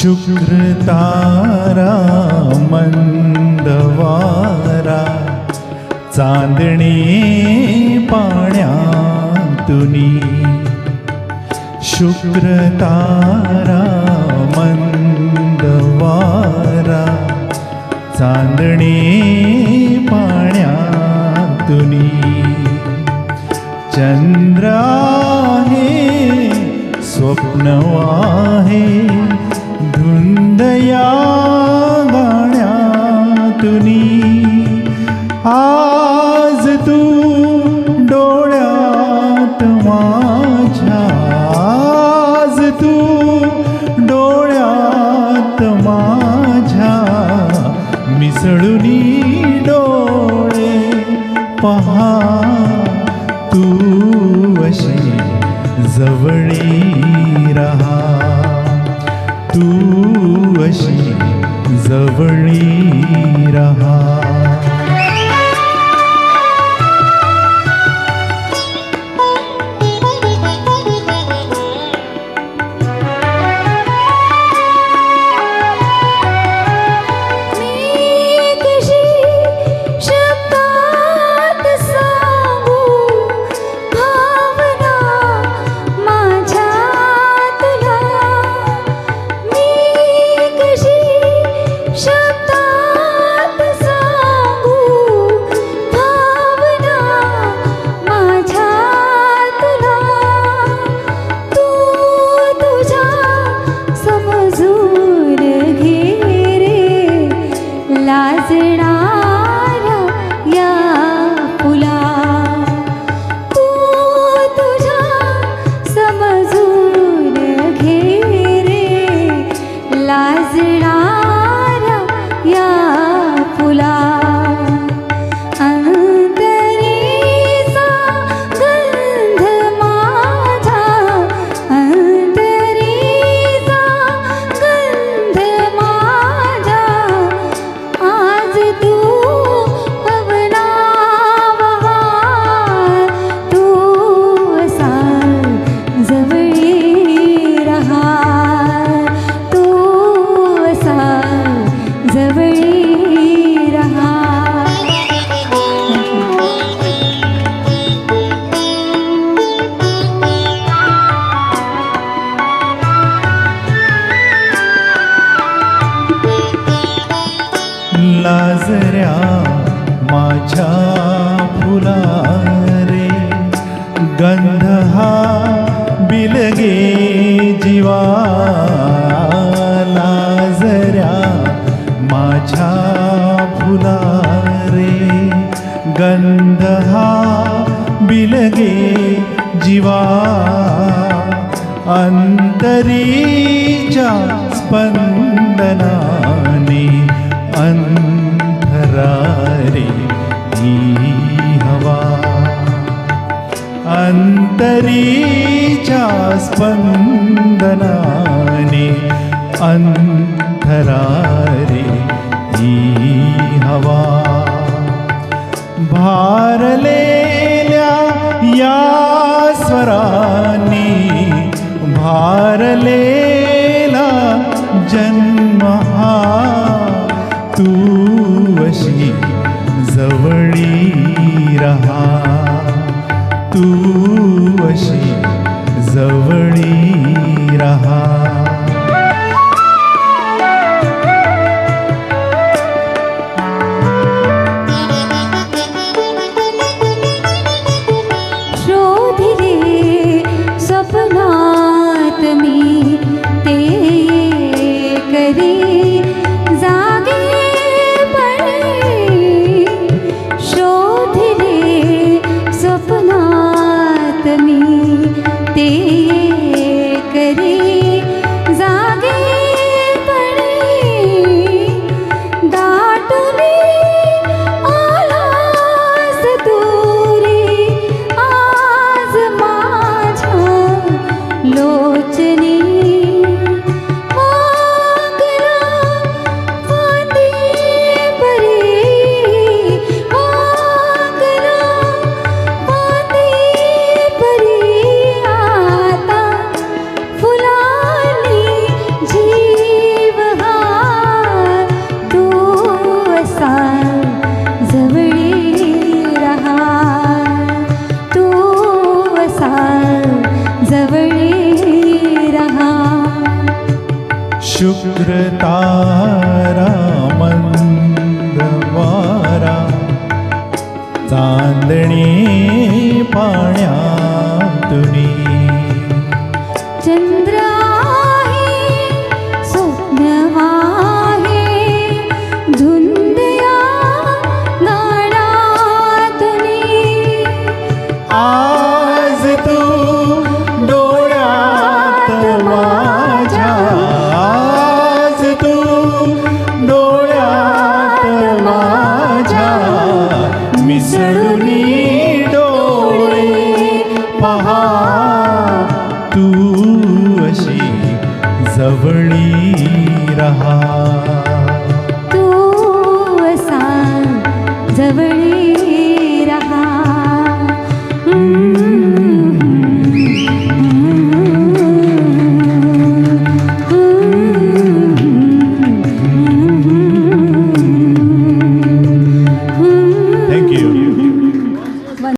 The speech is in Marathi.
शुक्र तारा मंदवारा चांदणे पाण्यातुनी शुक्र तारा मंदवारा चांदणे पाण्यातुनी चंद्र आहे स्वप्न आहे धुंदया गाण्यातुनी आज तू डोळ्यात माझ्या आज तू डोळ्यात माझ्या मिसळुनी डोळे पहा तू अशी जवळी रहा तू अशी जवळी रहा लाजऱ्या माझ्या फुला रे गंध हा बिलगे जीवा लाजऱ्या माझ्या फुला रे गंध हा बिलगे जीवा अंतरीच्या स्पंदनाने अंतरारे ही हवा अंतरीच्या स्पंदनाने अंतरारे ही हवा भारलेल्या या स्वरांनी भारलेला जन्म हा तू अशी जवळी रहा तू अशी जवळी रहा मधुर तारा मंद वारा चांदणे पाण्यातुनी चंद्र आहे स्वप्न आहे धुंद या गाण्यातुनी आज तू डोळ्यात माझ्या आज तू डोळ्यात माझ्या मिसळुनी डोळे पहा तू अशी जवळी